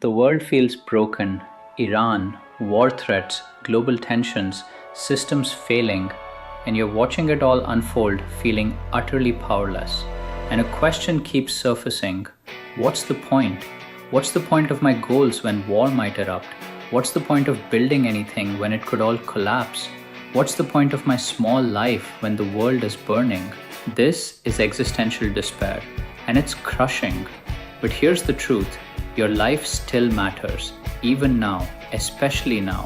The world feels broken. Iran, war threats, global tensions, systems failing, and you're watching it all unfold feeling utterly powerless. And a question keeps surfacing: what's the point? What's the point of my goals when war might erupt? What's the point of building anything when it could all collapse? What's the point of my small life when the world is burning? This is existential despair, and it's crushing. But here's the truth: your life still matters, even now, especially now.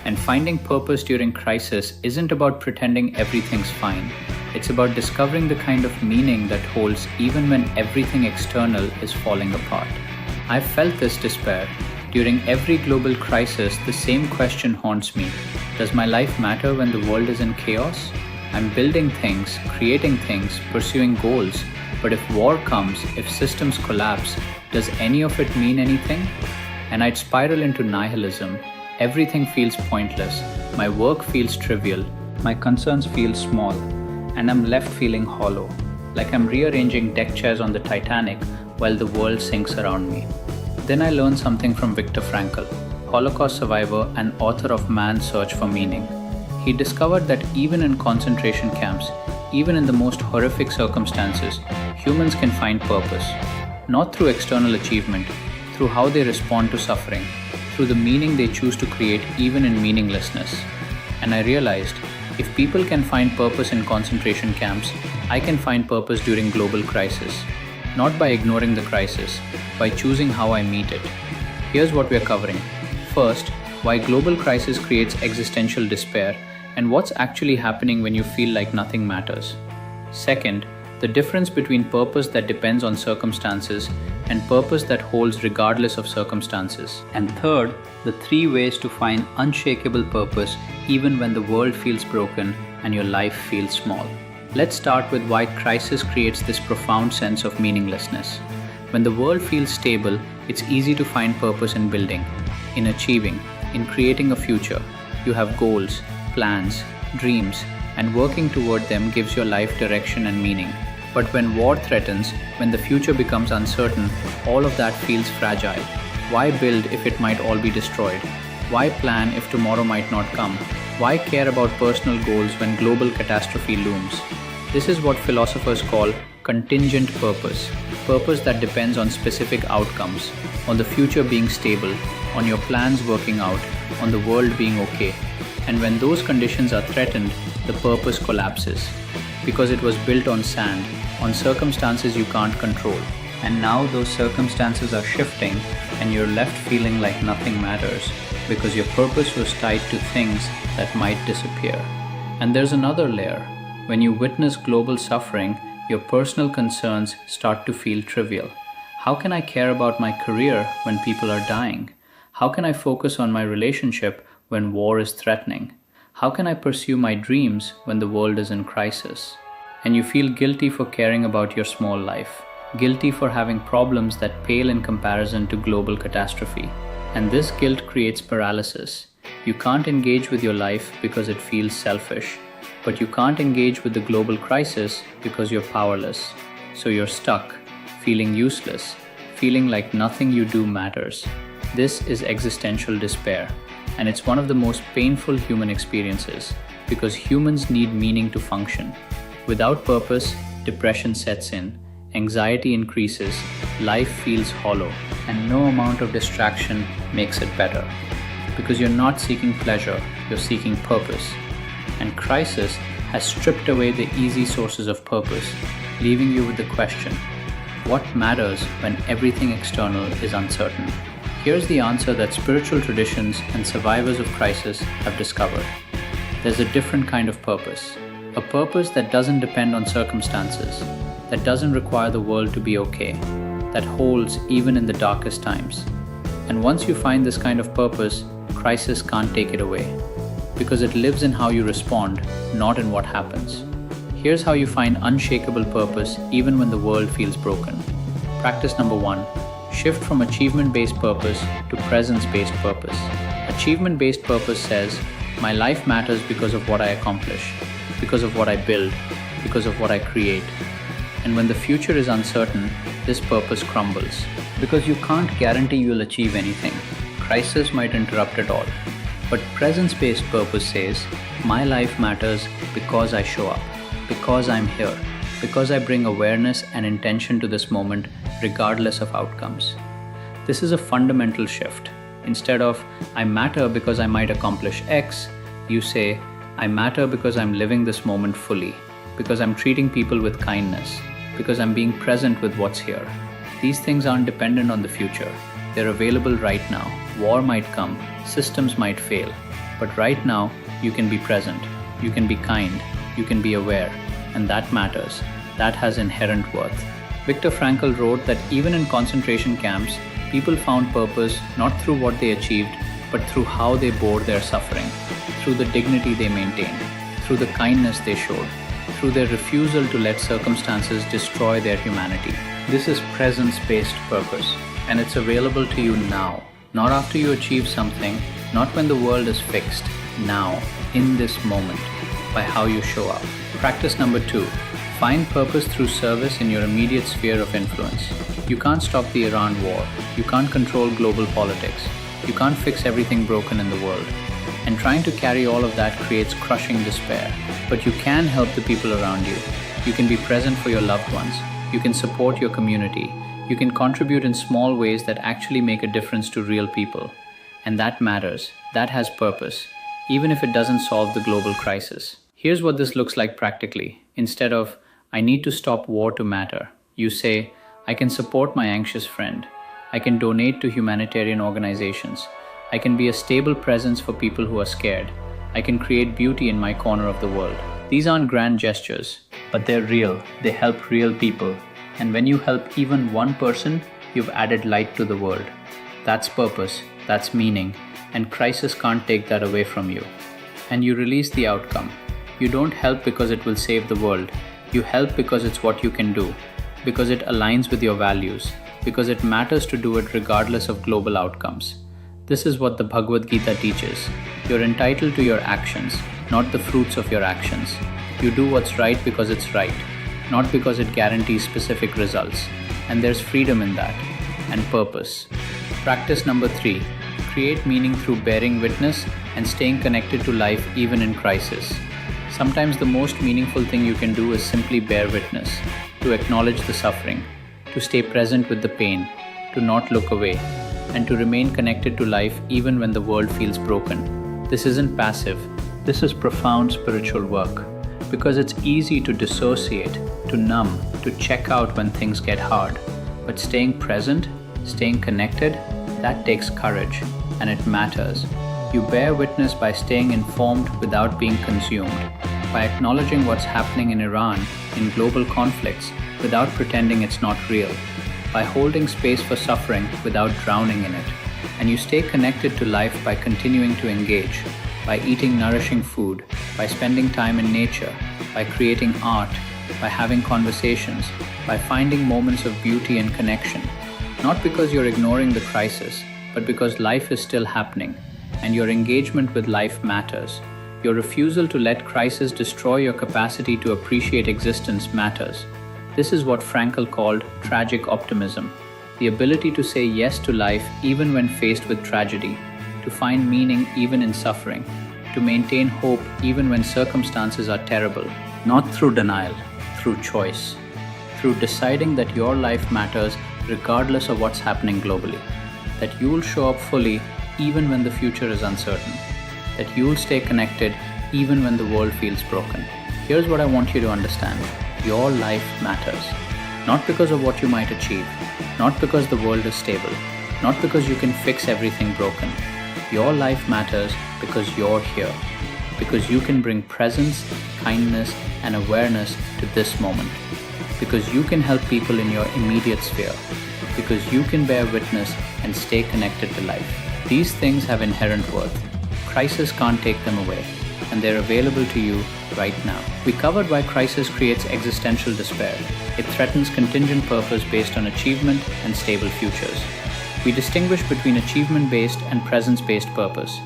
And finding purpose during crisis isn't about pretending everything's fine. It's about discovering the kind of meaning that holds even when everything external is falling apart. I've felt this despair. During every global crisis, the same question haunts me. Does my life matter when the world is in chaos? I'm building things, creating things, pursuing goals. But if war comes, if systems collapse, does any of it mean anything? And I'd spiral into nihilism. Everything feels pointless. My work feels trivial. My concerns feel small. And I'm left feeling hollow, like I'm rearranging deck chairs on the Titanic while the world sinks around me. Then I learned something from Viktor Frankl, Holocaust survivor and author of Man's Search for Meaning. He discovered that even in concentration camps, even in the most horrific circumstances, humans can find purpose, not through external achievement, through how they respond to suffering, through the meaning they choose to create even in meaninglessness. And I realized, if people can find purpose in concentration camps, I can find purpose during global crisis. Not by ignoring the crisis, by choosing how I meet it. Here's what we're covering. First, why global crisis creates existential despair, and what's actually happening when you feel like nothing matters. Second, the difference between purpose that depends on circumstances and purpose that holds regardless of circumstances. And third, the 3 ways to find unshakable purpose even when the world feels broken and your life feels small. Let's start with why crisis creates this profound sense of meaninglessness. When the world feels stable, it's easy to find purpose in building, in achieving, in creating a future. You have goals, plans, dreams, and working toward them gives your life direction and meaning. But when war threatens, when the future becomes uncertain, all of that feels fragile. Why build if it might all be destroyed? Why plan if tomorrow might not come? Why care about personal goals when global catastrophe looms? This is what philosophers call contingent purpose. Purpose that depends on specific outcomes, on the future being stable, on your plans working out, on the world being okay. And when those conditions are threatened, the purpose collapses. Because it was built on sand, on circumstances you can't control. And now those circumstances are shifting and you're left feeling like nothing matters because your purpose was tied to things that might disappear. And there's another layer. When you witness global suffering, your personal concerns start to feel trivial. How can I care about my career when people are dying? How can I focus on my relationship when war is threatening? How can I pursue my dreams when the world is in crisis? And you feel guilty for caring about your small life, guilty for having problems that pale in comparison to global catastrophe. And this guilt creates paralysis. You can't engage with your life because it feels selfish, but you can't engage with the global crisis because you're powerless. So you're stuck, feeling useless, feeling like nothing you do matters. This is existential despair. And it's one of the most painful human experiences because humans need meaning to function. Without purpose, depression sets in, anxiety increases, life feels hollow, and no amount of distraction makes it better. Because you're not seeking pleasure, you're seeking purpose. And crisis has stripped away the easy sources of purpose, leaving you with the question: what matters when everything external is uncertain? Here's the answer that spiritual traditions and survivors of crisis have discovered. There's a different kind of purpose. A purpose that doesn't depend on circumstances, that doesn't require the world to be okay, that holds even in the darkest times. And once you find this kind of purpose, crisis can't take it away, because it lives in how you respond, not in what happens. Here's how you find unshakable purpose even when the world feels broken. Practice number 1. Shift from achievement-based purpose to presence-based purpose. Achievement-based purpose says, my life matters because of what I accomplish, because of what I build, because of what I create. And when the future is uncertain, this purpose crumbles. Because you can't guarantee you'll achieve anything. Crisis might interrupt it all. But presence-based purpose says, my life matters because I show up, because I'm here, because I bring awareness and intention to this moment regardless of outcomes. This is a fundamental shift. Instead of, I matter because I might accomplish X, you say, I matter because I'm living this moment fully, because I'm treating people with kindness, because I'm being present with what's here. These things aren't dependent on the future. They're available right now. War might come, systems might fail, but right now you can be present, you can be kind, you can be aware, and that matters. That has inherent worth. Viktor Frankl wrote that even in concentration camps, people found purpose not through what they achieved, but through how they bore their suffering, through the dignity they maintained, through the kindness they showed, through their refusal to let circumstances destroy their humanity. This is presence-based purpose, and it's available to you now, not after you achieve something, not when the world is fixed, now, in this moment, by how you show up. Practice number 2. Find purpose through service in your immediate sphere of influence. You can't stop the Iran war. You can't control global politics. You can't fix everything broken in the world. And trying to carry all of that creates crushing despair. But you can help the people around you. You can be present for your loved ones. You can support your community. You can contribute in small ways that actually make a difference to real people. And that matters. That has purpose, even if it doesn't solve the global crisis. Here's what this looks like practically. Instead of, I need to stop war to matter, you say, I can support my anxious friend. I can donate to humanitarian organizations. I can be a stable presence for people who are scared. I can create beauty in my corner of the world. These aren't grand gestures, but they're real. They help real people. And when you help even one person, you've added light to the world. That's purpose, that's meaning, and crisis can't take that away from you. And you release the outcome. You don't help because it will save the world. You help because it's what you can do, because it aligns with your values, because it matters to do it regardless of global outcomes. This is what the Bhagavad Gita teaches. You're entitled to your actions, not the fruits of your actions. You do what's right because it's right, not because it guarantees specific results. And there's freedom in that, and purpose. Practice number 3. Create meaning through bearing witness and staying connected to life even in crisis. Sometimes the most meaningful thing you can do is simply bear witness, to acknowledge the suffering, to stay present with the pain, to not look away, and to remain connected to life even when the world feels broken. This isn't passive, this is profound spiritual work, because it's easy to dissociate, to numb, to check out when things get hard. But staying present, staying connected, that takes courage, and it matters. You bear witness by staying informed without being consumed, by acknowledging what's happening in Iran, in global conflicts, without pretending it's not real, by holding space for suffering without drowning in it. And you stay connected to life by continuing to engage, by eating nourishing food, by spending time in nature, by creating art, by having conversations, by finding moments of beauty and connection. Not because you're ignoring the crisis, but because life is still happening, and your engagement with life matters. Your refusal to let crisis destroy your capacity to appreciate existence matters. This is what Frankl called tragic optimism, the ability to say yes to life even when faced with tragedy, to find meaning even in suffering, to maintain hope even when circumstances are terrible, not through denial, through choice, through deciding that your life matters regardless of what's happening globally, that you'll show up fully even when the future is uncertain, that you'll stay connected even when the world feels broken. Here's what I want you to understand. Your life matters. Not because of what you might achieve, not because the world is stable, not because you can fix everything broken. Your life matters because you're here, because you can bring presence, kindness, and awareness to this moment, because you can help people in your immediate sphere, because you can bear witness and stay connected to life. These things have inherent worth. Crisis can't take them away, and they're available to you right now. We covered why crisis creates existential despair. It threatens contingent purpose based on achievement and stable futures. We distinguish between achievement-based and presence-based purpose.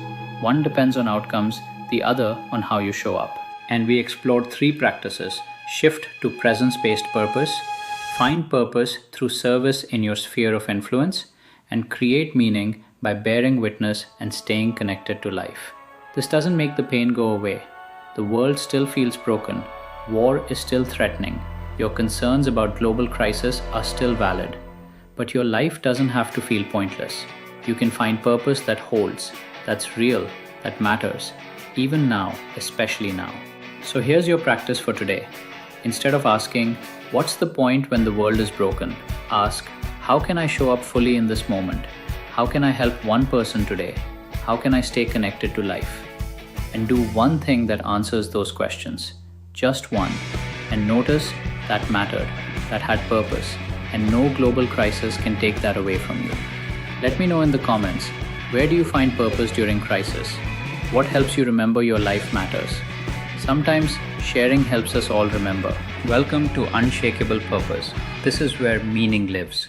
One depends on outcomes, the other on how you show up. And we explored 3 practices: shift to presence-based purpose, Find purpose through service in your sphere of influence, and create meaning by bearing witness and staying connected to life. This doesn't make the pain go away. The world still feels broken. War is still threatening. Your concerns about global crisis are still valid. But your life doesn't have to feel pointless. You can find purpose that holds, that's real, that matters, even now, especially now. So here's your practice for today. Instead of asking, what's the point when the world is broken? Ask, how can I show up fully in this moment? How can I help one person today? How can I stay connected to life? And do one thing that answers those questions. Just one. And notice that mattered, that had purpose, and no global crisis can take that away from you. Let me know in the comments, where do you find purpose during crisis? What helps you remember your life matters? Sometimes sharing helps us all remember. Welcome to Unshakable Purpose. This is where meaning lives.